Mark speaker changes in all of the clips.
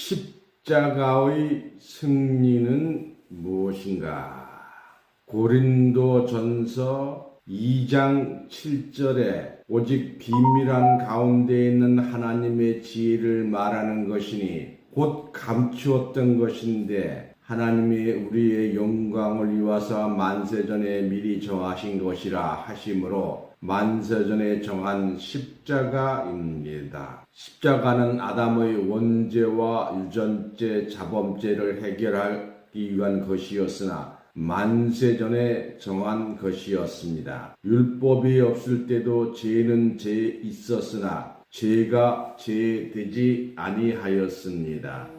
Speaker 1: 십자가의 승리는 무엇인가? 고린도전서 2장 7절에 오직 비밀한 가운데 있는 하나님의 지혜를 말하는 것이니 곧 감추었던 것인데 하나님이 우리의 영광을 위하사 만세전에 미리 정하신 것이라 하심으로 만세전에 정한 십자가입니다. 십자가는 아담의 원죄와 유전죄, 자범죄를 해결하기 위한 것이었으나 만세전에 정한 것이었습니다. 율법이 없을 때도 죄는 죄 있었으나 죄가 죄 되지 아니하였습니다.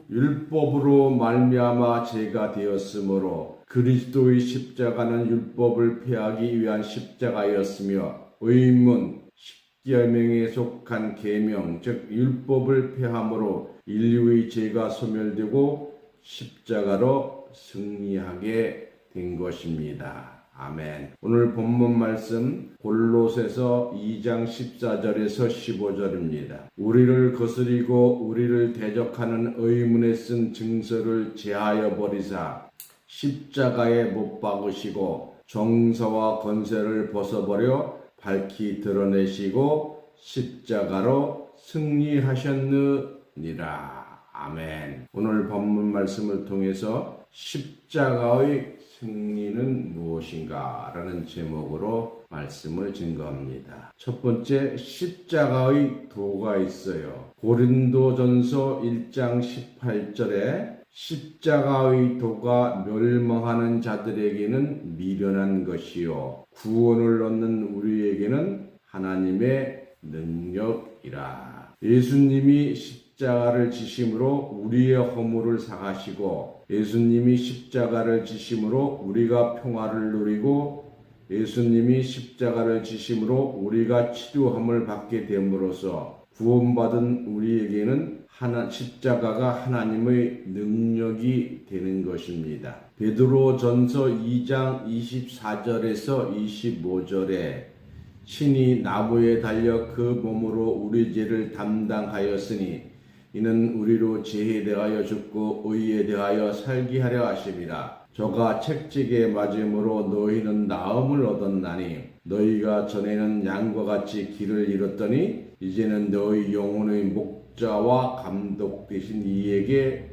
Speaker 1: 율법으로 말미암아 죄가 되었으므로 그리스도의 십자가는 율법을 폐하기 위한 십자가였으며 의문, 십계명에 속한 계명, 즉 율법을 폐함으로 인류의 죄가 소멸되고 십자가로 승리하게 된 것입니다. 아멘. 오늘 본문 말씀 골로새서 2장 14절에서 15절입니다. 우리를 거스리고 우리를 대적하는 의문에 쓴 증서를 제하여 버리사 십자가에 못 박으시고 정사와 권세를 벗어버려 밝히 드러내시고 십자가로 승리하셨느니라. 아멘. 오늘 본문 말씀을 통해서 십자가의 승리는 무엇인가? 라는 제목으로 말씀을 증거합니다. 첫 번째, 십자가의 도가 있어요. 고린도전서 1장 18절에 십자가의 도가 멸망하는 자들에게는 미련한 것이요 구원을 얻는 우리에게는 하나님의 능력이라. 예수님이 십자가를 지심으로 우리의 허물을 사하시고 예수님이 십자가를 지심으로 우리가 평화를 누리고 예수님이 십자가를 지심으로 우리가 치료함을 받게 됨으로써 구원받은 우리에게는 십자가가 하나님의 능력이 되는 것입니다. 베드로전서 2장 24절에서 25절에 신이 나무에 달려 그 몸으로 우리 죄를 담당하였으니 이는 우리로 죄에 대하여 죽고 의에 대하여 살게 하려 하심이라. 저가 책찍에 맞음으로 너희는 나음을 얻었나니 너희가 전에는 양과 같이 길을 잃었더니 이제는 너희 영혼의 목자와 감독 되신 이에게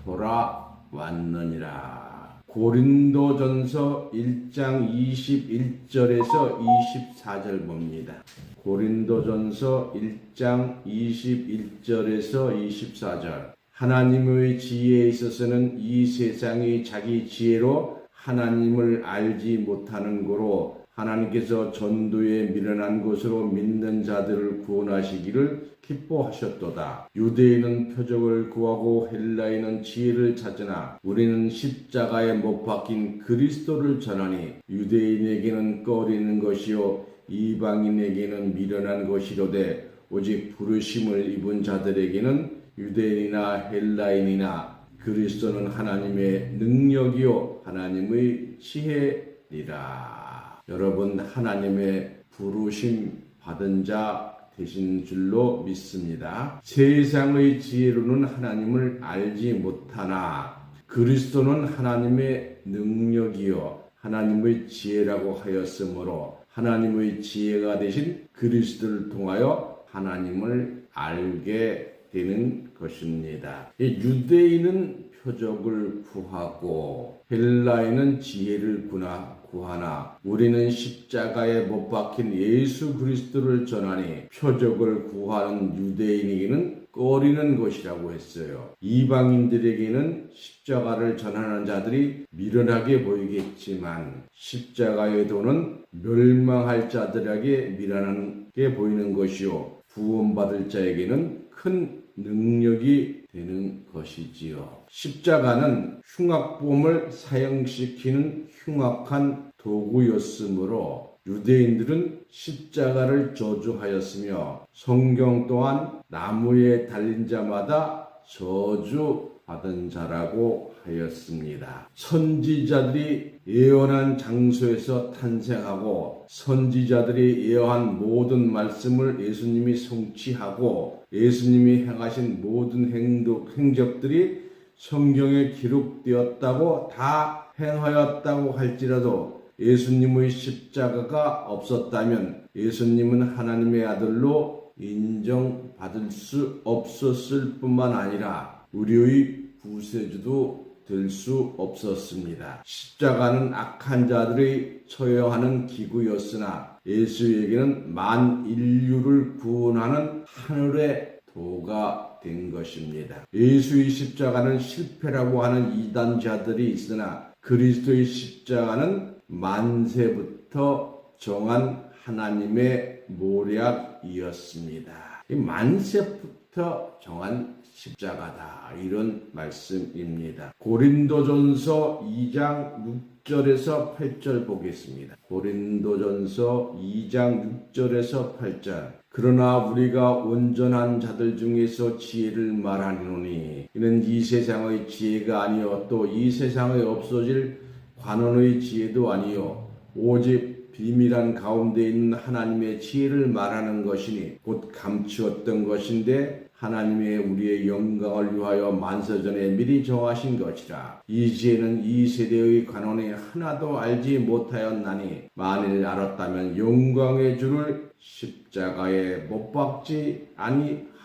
Speaker 1: 돌아왔느니라. 고린도전서 1장 21절에서 24절 봅니다. 고린도전서 1장 21절에서 24절. 하나님의 지혜에 있어서는 이 세상이 자기 지혜로 하나님을 알지 못하는 고로 하나님께서 전도에 미련한 것으로 믿는 자들을 구원하시기를 기뻐하셨도다. 유대인은 표적을 구하고 헬라인은 지혜를 찾으나 우리는 십자가에 못 박힌 그리스도를 전하니 유대인에게는 꺼리는 것이요 이방인에게는 미련한 것이로되 오직 부르심을 입은 자들에게는 유대인이나 헬라인이나 그리스도는 하나님의 능력이요 하나님의 지혜니라. 여러분, 하나님의 부르심 받은 자 되신 줄로 믿습니다. 세상의 지혜로는 하나님을 알지 못하나 그리스도는 하나님의 능력이요 하나님의 지혜라고 하였으므로 하나님의 지혜가 되신 그리스도를 통하여 하나님을 알게 되는 것입니다. 유대인은 표적을 구하고 헬라인은 지혜를 구하나 우리는 십자가에 못 박힌 예수 그리스도를 전하니 표적을 구하는 유대인에게는 꺼리는 것이라고 했어요. 이방인들에게는 십자가를 전하는 자들이 미련하게 보이겠지만 십자가의 도는 멸망할 자들에게 미련하게 보이는 것이요 구원받을 자에게는 큰 능력이 되는 것이지요. 십자가는 흉악범을 사형시키는 흉악한 도구였으므로 유대인들은 십자가를 저주하였으며 성경 또한 나무에 달린 자마다 저주 받은 자라고 하였습니다. 선지자들이 예언한 장소에서 탄생하고 선지자들이 예언한 모든 말씀을 예수님이 성취하고 예수님이 행하신 모든 행적들이 성경에 기록되었다고 다 행하였다고 할지라도 예수님의 십자가가 없었다면 예수님은 하나님의 아들로 인정받을 수 없었을 뿐만 아니라 우리의 구세주도 될 수 없었습니다. 십자가는 악한 자들이 처형하는 기구였으나 예수에게는 만인류를 구원하는 하늘의 도가 된 것입니다. 예수의 십자가는 실패라고 하는 이단자들이 있으나 그리스도의 십자가는 만세부터 정한 하나님의 모략이었습니다. 이 만세부터 정한 십자가다, 이런 말씀입니다. 고린도전서 2장 6절에서 8절 보겠습니다. 고린도전서 2장 6절에서 8절. 그러나 우리가 온전한 자들 중에서 지혜를 말하노니 이는 이 세상의 지혜가 아니요 또 이 세상에 없어질 관원의 지혜도 아니요 오직 비밀한 가운데 있는 하나님의 지혜를 말하는 것이니 곧 감추었던 것인데 하나님의 우리의 영광을 위하여 만세전에 미리 정하신 것이라. 이 지혜는 이 세대의 관원이 하나도 알지 못하였나니 만일 알았다면 영광의 주를 십자가에 못 박지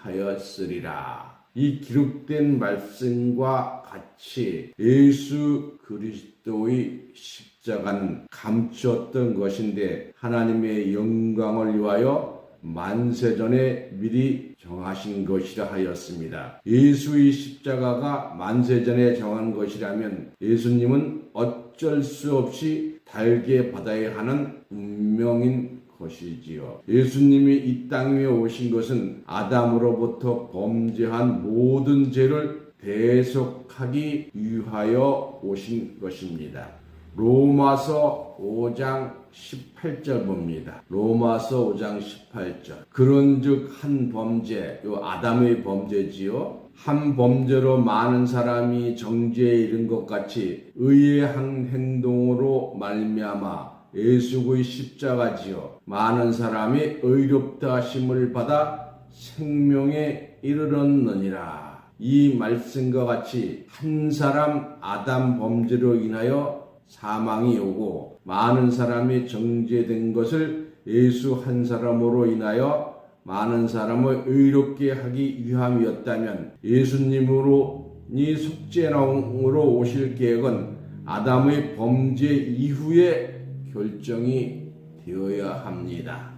Speaker 1: 아니하였으리라. 이 기록된 말씀과 같이 예수 그리스도의 십자가는 감추었던 것인데 하나님의 영광을 위하여 만세전에 미리 정하신 것이라 하였습니다. 예수의 십자가가 만세전에 정한 것이라면 예수님은 어쩔 수 없이 달게 받아야 하는 운명인 것이지요. 예수님이 이 땅 위에 오신 것은 아담으로부터 범죄한 모든 죄를 대속하기 위하여 오신 것입니다. 로마서 5장 18절 봅니다. 로마서 5장 18절. 그런즉 한 범죄, 요 아담의 범죄지요. 한 범죄로 많은 사람이 정죄에 이른 것 같이 의의 한 행동으로 말미암아 예수의 십자가지요. 많은 사람이 의롭다 하심을 받아 생명에 이르렀느니라. 이 말씀과 같이 한 사람 아담 범죄로 인하여 사망이 오고 많은 사람이 정죄된 것을 예수 한 사람으로 인하여 많은 사람을 의롭게 하기 위함이었다면 예수님으로 이 속죄왕으로 오실 계획은 아담의 범죄 이후에 결정이 되어야 합니다.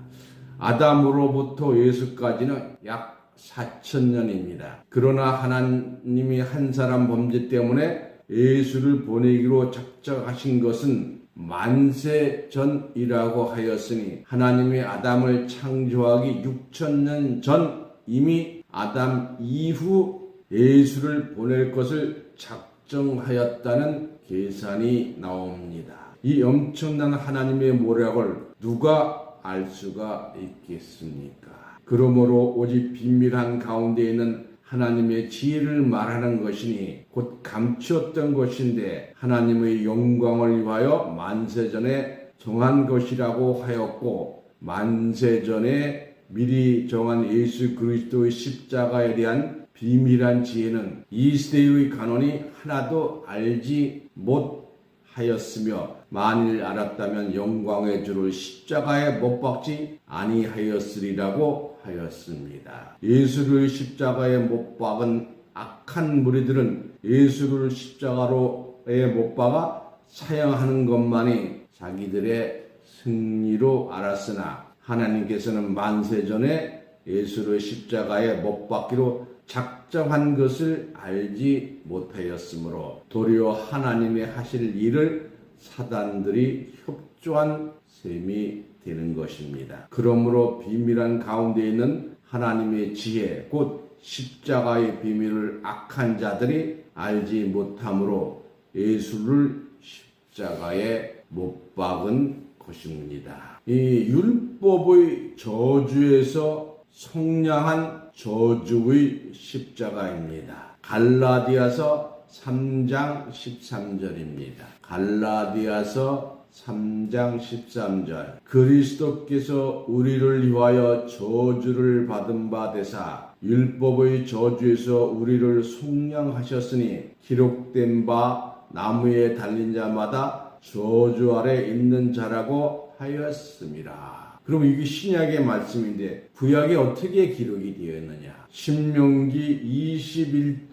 Speaker 1: 아담으로부터 예수까지는 약 4,000년입니다. 그러나 하나님이 한 사람 범죄 때문에 예수를 보내기로 작정하신 것은 만세 전이라고 하였으니 하나님이 아담을 창조하기 6,000년 전 이미 아담 이후 예수를 보낼 것을 작정하였다는 계산이 나옵니다. 이 엄청난 하나님의 모략을 누가 알 수가 있겠습니까? 그러므로 오직 비밀한 가운데 있는 하나님의 지혜를 말하는 것이니 곧 감추었던 것인데 하나님의 영광을 위하여 만세전에 정한 것이라고 하였고 만세전에 미리 정한 예수 그리스도의 십자가에 대한 비밀한 지혜는 이 시대의 간원이 하나도 알지 못하였으며 만일 알았다면 영광의 주를 십자가에 못 박지 아니하였으리라고 하였습니다. 예수를 십자가에 못 박은 악한 무리들은 예수를 십자가로에 못 박아 사형하는 것만이 자기들의 승리로 알았으나 하나님께서는 만세전에 예수를 십자가에 못 박기로 작정한 것을 알지 못하였으므로 도리어 하나님의 하실 일을 사단들이 협조한 셈이 되는 것입니다. 그러므로 비밀한 가운데 있는 하나님의 지혜 곧 십자가의 비밀을 악한 자들이 알지 못함으로 예수를 십자가에 못 박은 것입니다. 이 율법의 저주에서 속량한 저주의 십자가입니다. 갈라디아서 3장 13절입니다. 갈라디아서 3장 13절. 그리스도께서 우리를 위하여 저주를 받은 바 되사 율법의 저주에서 우리를 속량하셨으니 기록된 바 나무에 달린 자마다 저주 아래 있는 자라고 하였습니다. 그럼 이게 신약의 말씀인데 구약에 어떻게 기록이 되어 있느냐? 신명기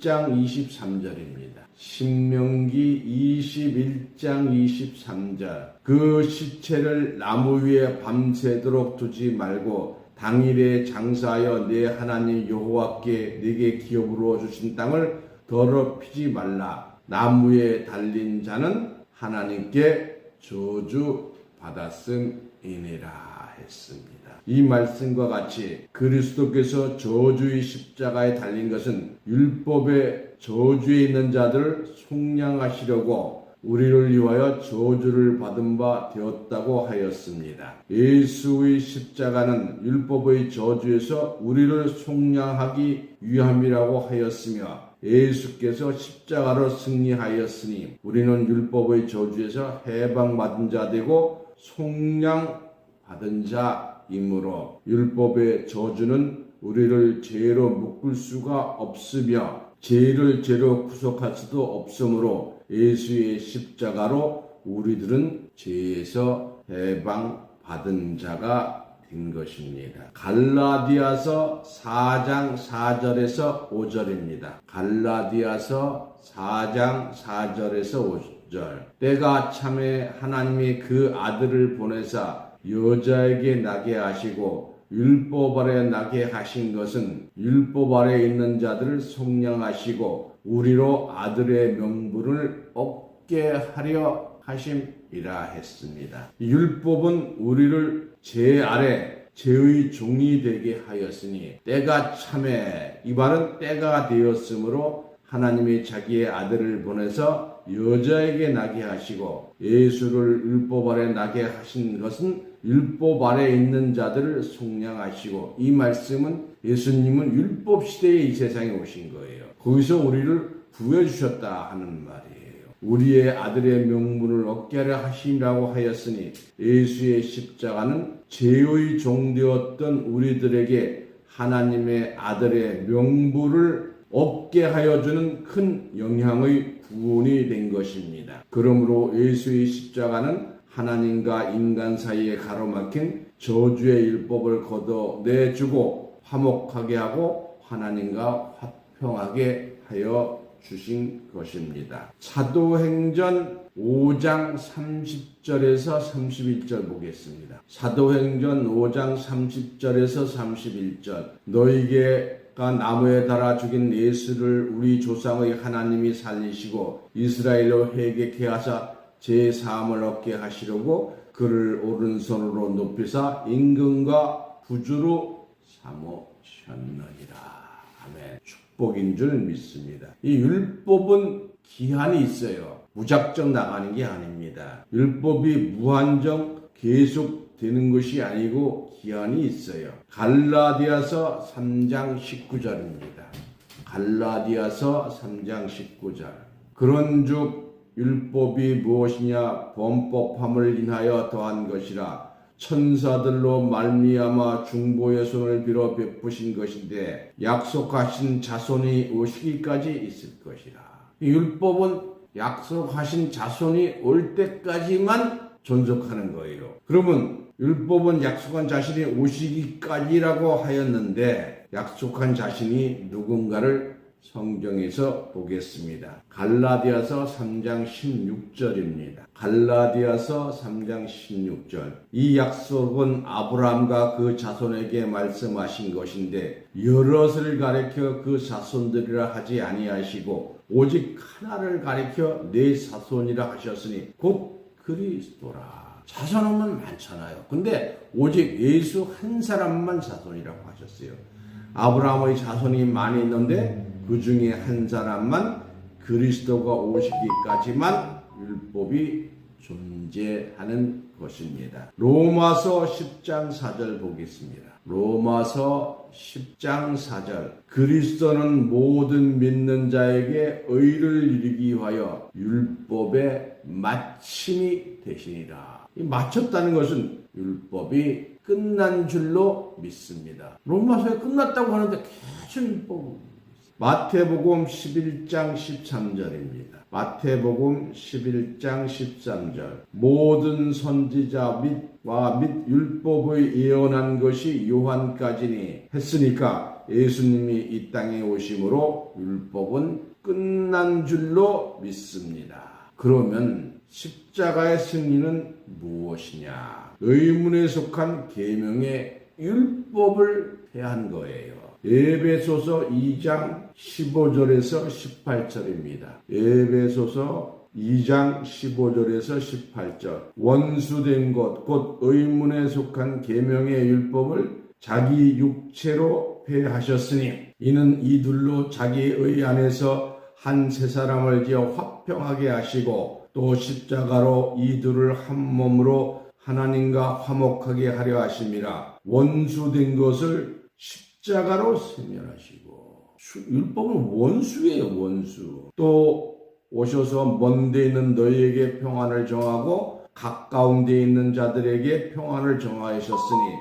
Speaker 1: 21장 23절입니다. 신명기 21장 23절. 그 시체를 나무 위에 밤새도록 두지 말고 당일에 장사하여 내 하나님 여호와께 내게 기업으로 주신 땅을 더럽히지 말라. 나무에 달린 자는 하나님께 저주 받았음이니라 했습니다. 이 말씀과 같이 그리스도께서 저주의 십자가에 달린 것은 율법의 저주에 있는 자들을 속량하시려고 우리를 위하여 저주를 받은 바 되었다고 하였습니다. 예수의 십자가는 율법의 저주에서 우리를 속량하기 위함이라고 하였으며 예수께서 십자가로 승리하였으니 우리는 율법의 저주에서 해방받은 자 되고 속량받은 자이므로 율법의 저주는 우리를 죄로 묶을 수가 없으며 죄를 죄로 구속할 수도 없으므로 예수의 십자가로 우리들은 죄에서 해방받은 자가 된 것입니다. 갈라디아서 4장 4절에서 5절입니다. 갈라디아서 4장 4절에서 5절. 때가 참에 하나님이 그 아들을 보내사 여자에게 나게 하시고 율법 아래 나게 하신 것은 율법 아래 있는 자들을 속량하시고 우리로 아들의 명분을 얻게 하려 하심이라 했습니다. 율법은 우리를 죄 아래 죄의 종이 되게 하였으니 때가 참에 이 말은 때가 되었으므로 하나님이 자기의 아들을 보내서 여자에게 나게 하시고 예수를 율법 아래 나게 하신 것은 율법 아래 있는 자들을 속량하시고 이 말씀은 예수님은 율법 시대에 이 세상에 오신 거예요. 거기서 우리를 구해주셨다 하는 말이에요. 우리의 아들의 명분을 얻게 하려 하시라고 하였으니 예수의 십자가는 죄의 종되었던 우리들에게 하나님의 아들의 명분을 얻게 하여주는 큰 영향의 구원이 된 것입니다. 그러므로 예수의 십자가는 하나님과 인간 사이에 가로막힌 저주의 율법을 걷어내주고 화목하게 하고 하나님과 화평하게 하여 주신 것입니다. 사도행전 5장 30절에서 31절 보겠습니다. 사도행전 5장 30절에서 31절. 너희가 나무에 달아 죽인 예수를 우리 조상의 하나님이 살리시고 이스라엘로 회개케 하사 제 사함을 얻게 하시려고 그를 오른손으로 높이사 임금과 구주로 삼으셨느니라. 아멘. 축복인 줄 믿습니다. 이 율법은 기한이 있어요. 무작정 나가는 게 아닙니다. 율법이 무한정 계속 되는 것이 아니고 기한이 있어요. 갈라디아서 3장 19절입니다. 갈라디아서 3장 19절. 그런즉 율법이 무엇이냐? 범법함을 인하여 더한 것이라 천사들로 말미암아 중보의 손을 빌어 베푸신 것인데 약속하신 자손이 오시기까지 있을 것이라. 율법은 약속하신 자손이 올 때까지만 존속하는 거예요. 그러면 율법은 약속한 자신이 오시기까지라고 하였는데 약속한 자신이 누군가를 성경에서 보겠습니다. 갈라디아서 3장 16절입니다. 갈라디아서 3장 16절. 이 약속은 아브라함과 그 자손에게 말씀하신 것인데 여럿을 가리켜 그 자손들이라 하지 아니하시고 오직 하나를 가리켜 네 자손이라 하셨으니 곧 그리스도라. 자손은 많잖아요. 근데 오직 예수 한 사람만 자손이라고 하셨어요. 아브라함의 자손이 많이 있는데 그 중에 한 사람만 그리스도가 오시기까지만 율법이 존재하는 것입니다. 로마서 10장 4절 보겠습니다. 로마서 10장 4절 그리스도는 모든 믿는 자에게 의를 이루기 위하여 율법의 마침이 되시니라. 이 마쳤다는 것은 율법이 끝난 줄로 믿습니다. 로마서에 끝났다고 하는데 계속 율법을 마태복음 11장 13절입니다. 마태복음 11장 13절 모든 선지자 및 율법의 예언한 것이 요한까지니 했으니까 예수님이 이 땅에 오심으로 율법은 끝난 줄로 믿습니다. 그러면 십자가의 승리는 무엇이냐? 의문에 속한 계명의 율법을 폐한 거예요. 에베소서 2장 15절에서 18절입니다. 에베소서 2장 15절에서 18절 원수된 것 곧 의문에 속한 계명의 율법을 자기 육체로 폐하셨으니 이는 이둘로 자기의 안에서 한 세 사람을 지어 화평하게 하시고 또 십자가로 이둘을 한 몸으로 하나님과 화목하게 하려 하심이라. 원수된 것을 십자가로 세멸하시고 율법은 원수예요. 원수. 또 오셔서 먼 데 있는 너희에게 평안을 정하고 가까운 데 있는 자들에게 평안을 정하셨으니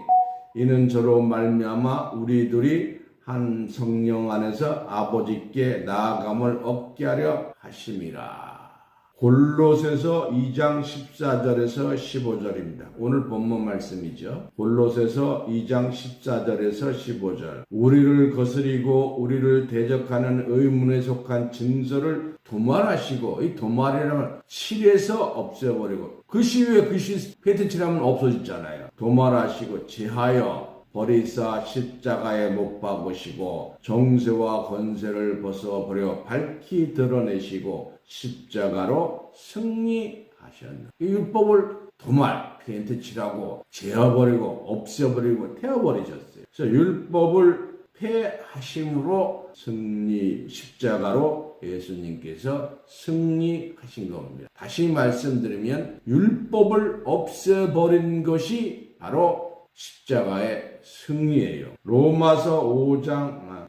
Speaker 1: 이는 저로 말미암아 우리들이 한 성령 안에서 아버지께 나아감을 얻게 하려 하심이라. 골로새서 2장 14절에서 15절입니다. 오늘 본문 말씀이죠. 골로새서 2장 14절에서 15절 우리를 거스리고 우리를 대적하는 의문에 속한 증서를 도말하시고 이 도말이라면 칠해서 없애버리고 그 시위에 그 시 페인트 칠하면 없어졌잖아요. 도말하시고 제하여 버리사 십자가에 못 박으시고 정세와 권세를 벗어버려 밝히 드러내시고 십자가로 승리하셨네. 이 율법을 도말, 페인트 칠하고 제어버리고 없애버리고 태워버리셨어요. 그래서 율법을 폐하심으로 십자가로 예수님께서 승리하신 겁니다. 다시 말씀드리면 율법을 없애버린 것이 바로 십자가의 승리예요.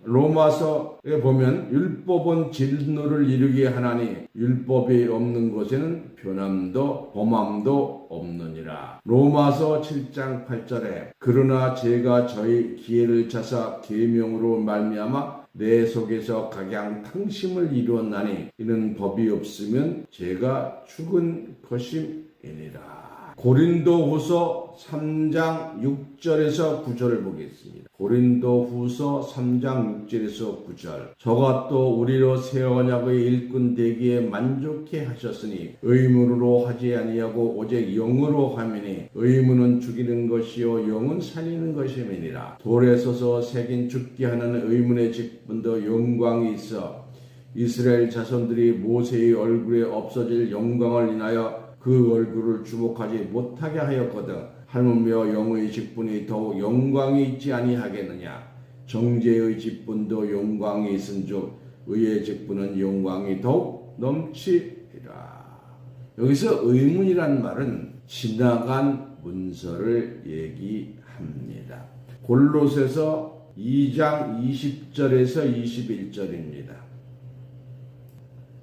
Speaker 1: 로마서에 보면 율법은 진노를 이루게 하나니 율법이 없는 곳에는 변함도 범함도 없느니라. 로마서 7장 8절에 그러나 제가 저희 기회를 차사 계명으로 말미암아 내 속에서 각양탕심을 이루었나니 이는 법이 없으면 제가 죽은 것임이니라. 고린도후서 3장 6절에서 9절을 보겠습니다. 고린도후서 3장 6절에서 9절 저가 또 우리로 새 언약의 일꾼 되기에 만족해 하셨으니 의문으로 하지 아니하고 오직 영으로 하매니 의문은 죽이는 것이요 영은 살리는 것임이니라. 돌에 서서 새긴 죽게 하는 의문의 직분도 영광이 있어 이스라엘 자손들이 모세의 얼굴에 없어질 영광을 인하여 그 얼굴을 주목하지 못하게 하였거든 하물며 영의 직분이 더욱 영광이 있지 아니하겠느냐. 정죄의 직분도 영광이 있은즉 의의 직분은 영광이 더욱 넘치리라. 여기서 의문이란 말은 지나간 문서를 얘기합니다. 골로새서 2장 20절에서 21절입니다.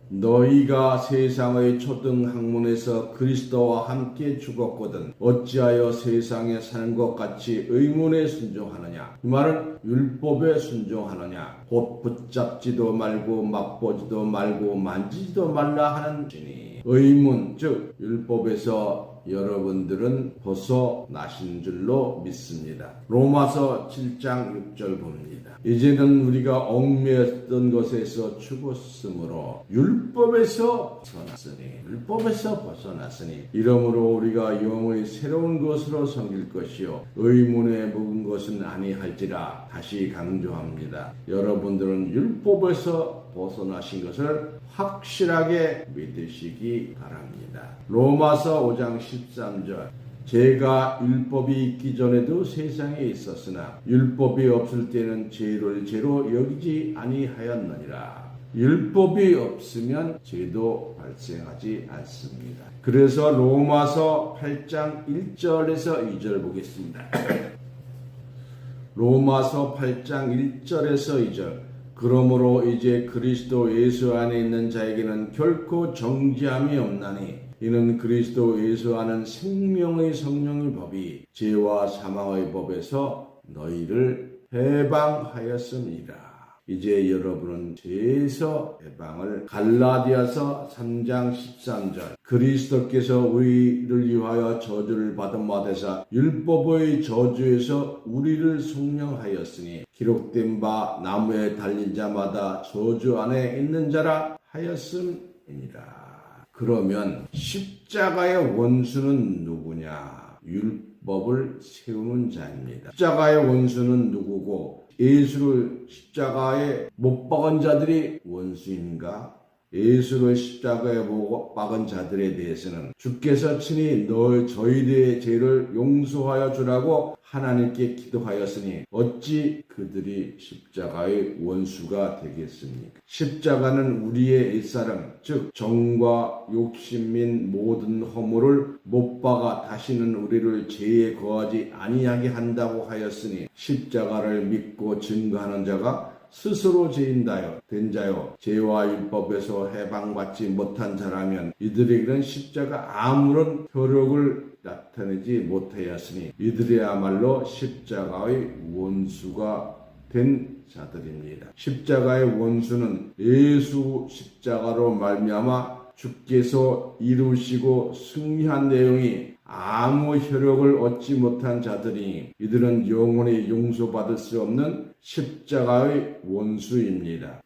Speaker 1: 너희가 세상의 초등 학문에서 그리스도와 함께 죽었거든 어찌하여 세상에 사는 것 같이 의문에 순종하느냐. 이 말은 율법에 순종하느냐. 곧 붙잡지도 말고 맛보지도 말고 만지지도 말라 하는 지니 의문 즉 율법에서 여러분들은 벗어나신 줄로 믿습니다. 로마서 7장 6절 봅니다. 이제는 우리가 얽매였던 것에서 죽었으므로 율법에서 벗어났으니 이러므로 우리가 영의 새로운 것으로 섬길 것이요 의문에 묵은 것은 아니할지라. 다시 강조합니다. 여러분들은 율법에서 벗어나신 것을 확실하게 믿으시기 바랍니다. 로마서 5장 13절 제가 율법이 있기 전에도 세상에 있었으나 율법이 없을 때는 죄를 죄로 여기지 아니하였느니라. 율법이 없으면 죄도 발생하지 않습니다. 그래서 로마서 8장 1절에서 2절 보겠습니다. 로마서 8장 1절에서 2절. 그러므로 이제 그리스도 예수 안에 있는 자에게는 결코 정죄함이 없나니 이는 그리스도 예수 안은 생명의 성령의 법이 죄와 사망의 법에서 너희를 해방하였습니다. 이제 여러분은 죄에서 해방을 갈라디아서 3장 13절 그리스도께서 우리를 위하여 저주를 받은 바 되사 율법의 저주에서 우리를 속량하였으니 기록된 바 나무에 달린 자마다 저주 안에 있는 자라 하였음이니라. 그러면 십자가의 원수는 누구냐? 율법을 세우는 자입니다. 십자가의 원수는 누구고 예수를 십자가에 못 박은 자들이 원수인가? 예수를 십자가에 못 박은 자들에 대해서는 주께서 친히 저희들의 죄를 용서하여 주라고 하나님께 기도하였으니 어찌 그들이 십자가의 원수가 되겠습니까? 십자가는 우리의 옛사람 즉 정과 욕심 및 모든 허물을 못 박아 다시는 우리를 죄에 거하지 아니하게 한다고 하였으니 십자가를 믿고 증거하는 자가 스스로 죄인다요 된 자요 죄와 율법에서 해방받지 못한 자라면 이들에게는 십자가 아무런 효력을 나타내지 못하였으니 이들이야말로 십자가의 원수가 된 자들입니다. 십자가의 원수는 예수 십자가로 말미암아 주께서 이루시고 승리한 내용이 아무 효력을 얻지 못한 자들이니 이들은 영원히 용서받을 수 없는 십자가의 원수입니다.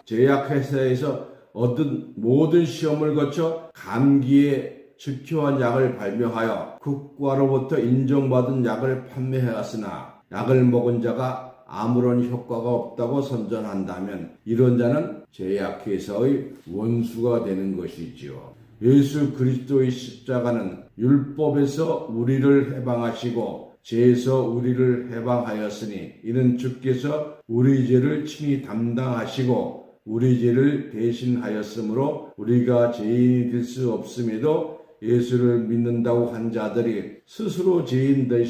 Speaker 1: 제약회사에서 얻은 모든 시험을 거쳐 감기에 즉효한 약을 발명하여 국가로부터 인정받은 약을 판매해왔으나 약을 먹은 자가 아무런 효과가 없다고 선전한다면 이런 자는 제약회사의 원수가 되는 것이지요. 예수 그리스도의 십자가는 율법에서 우리를 해방하시고 죄에서 우리를 해방하였으니 이는 주께서 우리 죄를 친히 담당하시고 우리 죄를 대신하였으므로 우리가 죄인이 될 수 없음에도 예수를 믿는다고 한 자들이 스스로 죄인 된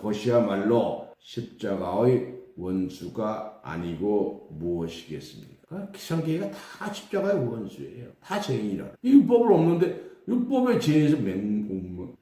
Speaker 1: 것이야말로 십자가의 원수가 아니고 무엇이겠습니까? 기성계가 다 십자가의 원수예요. 다 죄인이라. 율법을 없는데 율법의 죄에서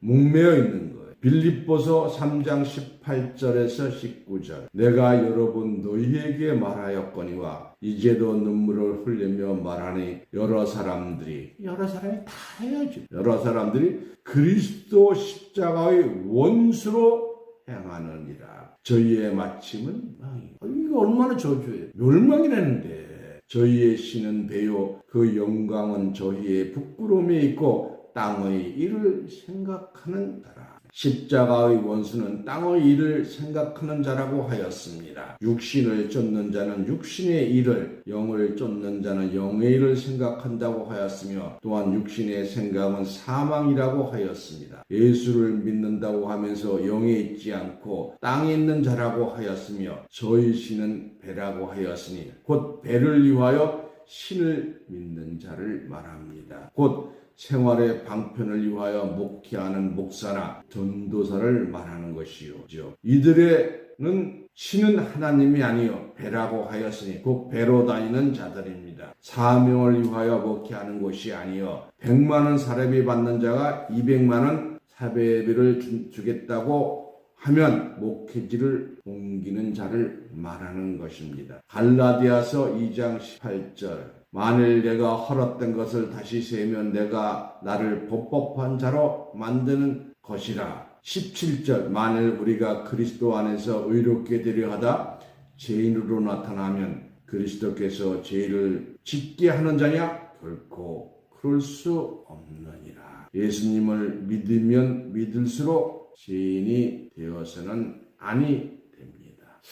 Speaker 1: 목매어 있는 거예요. 빌립보서 3장 18절에서 19절 내가 여러분 너희에게 말하였거니와 이제도 눈물을 흘리며 말하니 여러 사람이 다 해야죠. 여러 사람들이 그리스도 십자가의 원수로 행하느니라. 저희의 마침은 이거 얼마나 저주예요. 멸망이라는데 저희의 신은 배요 그 영광은 저희의 부끄러움에 있고 땅의 일을 생각하는 자라. 십자가의 원수는 땅의 일을 생각하는 자라고 하였습니다. 육신을 쫓는 자는 육신의 일을, 영을 쫓는 자는 영의 일을 생각한다고 하였으며 또한 육신의 생각은 사망이라고 하였습니다. 예수를 믿는다고 하면서 영에 있지 않고 땅에 있는 자라고 하였으며 저희 신은 배라고 하였으니 곧 배를 위하여 신을 믿는 자를 말합니다. 곧 생활의 방편을 위하여 목회하는 목사나 전도사를 말하는 것이요. 이들에는 신은 하나님이 아니요 배라고 하였으니 곧 배로 다니는 자들입니다. 사명을 위하여 목회하는 것이 아니요 100만원 사례비 받는 자가 200만원 사례비를 주겠다고 하면 목회지를 옮기는 자를 말하는 것입니다. 갈라디아서 2장 18절 만일 내가 헐었던 것을 다시 세면 내가 나를 법법한 자로 만드는 것이라. 17절 만일 우리가 그리스도 안에서 의롭게 되려 하다 죄인으로 나타나면 그리스도께서 죄를 짓게 하는 자냐? 결코 그럴 수 없느니라. 예수님을 믿으면 믿을수록 죄인이 되어서는 아니 됩니다.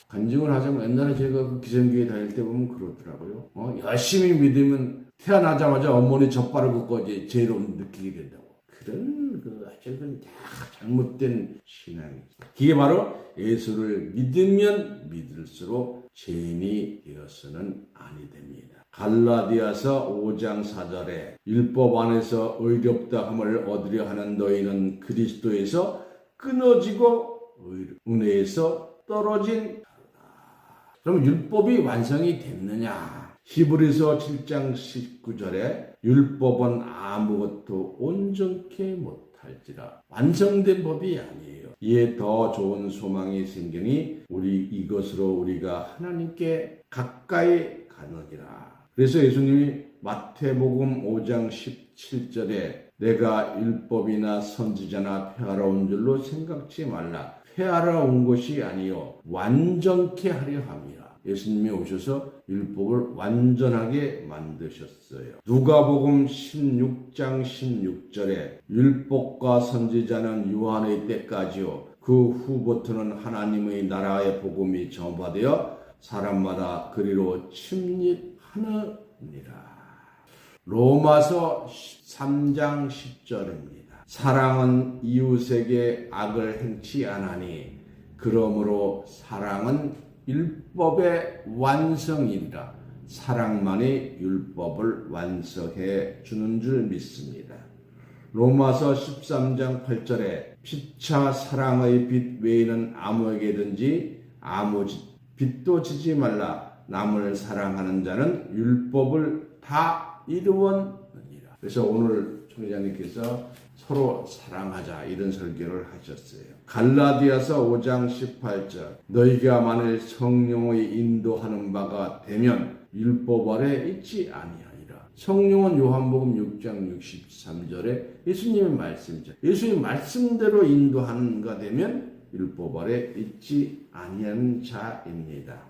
Speaker 1: 간증을 하자면 옛날에 제가 그 기성교회 다닐 때 보면 그러더라고요. 열심히 믿으면 태어나자마자 어머니 젖바를 긋고 이제 죄로 느끼게 된다고. 그런 아주 잘못된 신앙이죠. 이게 바로 예수를 믿으면 믿을수록 죄인이 되어서는 아니 됩니다. 갈라디아서 5장 4절에 율법 안에서 의롭다함을 얻으려 하는 너희는 그리스도에서 끊어지고 은혜에서 떨어진. 그럼 율법이 완성이 됐느냐? 히브리서 7장 19절에 율법은 아무것도 온전케 못할지라. 완성된 법이 아니에요. 이에 더 좋은 소망이 생기니 이것으로 우리가 하나님께 가까이 가느니라. 그래서 예수님이 마태복음 5장 17절에 내가 율법이나 선지자나 폐하러 온 줄로 생각지 말라. 폐하러 온 것이 아니요 완전케 하려 함이라. 예수님이 오셔서 율법을 완전하게 만드셨어요. 누가복음 16장 16절에 율법과 선지자는 요한의 때까지요 그 후부터는 하나님의 나라의 복음이 전파되어 사람마다 그리로 침입하느니라. 로마서 3장 10절입니다. 사랑은 이웃에게 악을 행치 않으니 그러므로 사랑은 율법의 완성이니라. 사랑만이 율법을 완성해 주는 줄 믿습니다. 로마서 13장 8절에 피차 사랑의 빛 외에는 아무에게든지 아무 빚도 지지 말라. 남을 사랑하는 자는 율법을 다 이루었느니라. 그래서 오늘 총회장님께서 서로 사랑하자 이런 설교를 하셨어요. 갈라디아서 5장 18절 너희가 만일 성령의 인도하는 바가 되면 율법 아래 있지 아니하니라. 성령은 요한복음 6장 63절에 예수님의 말씀이죠. 예수님 말씀대로 인도하는가 되면 율법 아래 있지 아니하는 자입니다.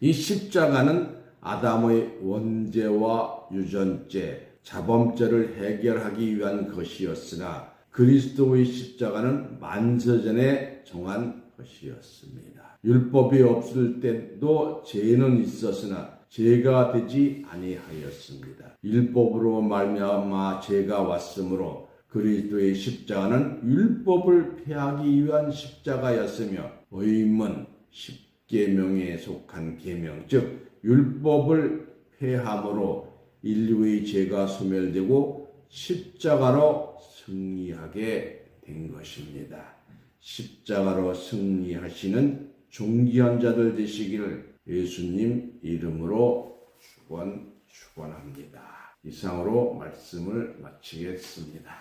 Speaker 1: 이 십자가는 아담의 원죄와 유전죄, 자범죄를 해결하기 위한 것이었으나 그리스도의 십자가는 만세전에 정한 것이었습니다. 율법이 없을 때도 죄는 있었으나 죄가 되지 아니하였습니다. 율법으로 말미암아 죄가 왔으므로 그리스도의 십자가는 율법을 폐하기 위한 십자가였으며 의문 10계명에 속한 계명, 즉 율법을 폐함으로 인류의 죄가 소멸되고 십자가로 승리하게 된 것입니다. 십자가로 승리하시는 존귀한 자들 되시기를 예수님 이름으로 축원합니다. 이상으로 말씀을 마치겠습니다.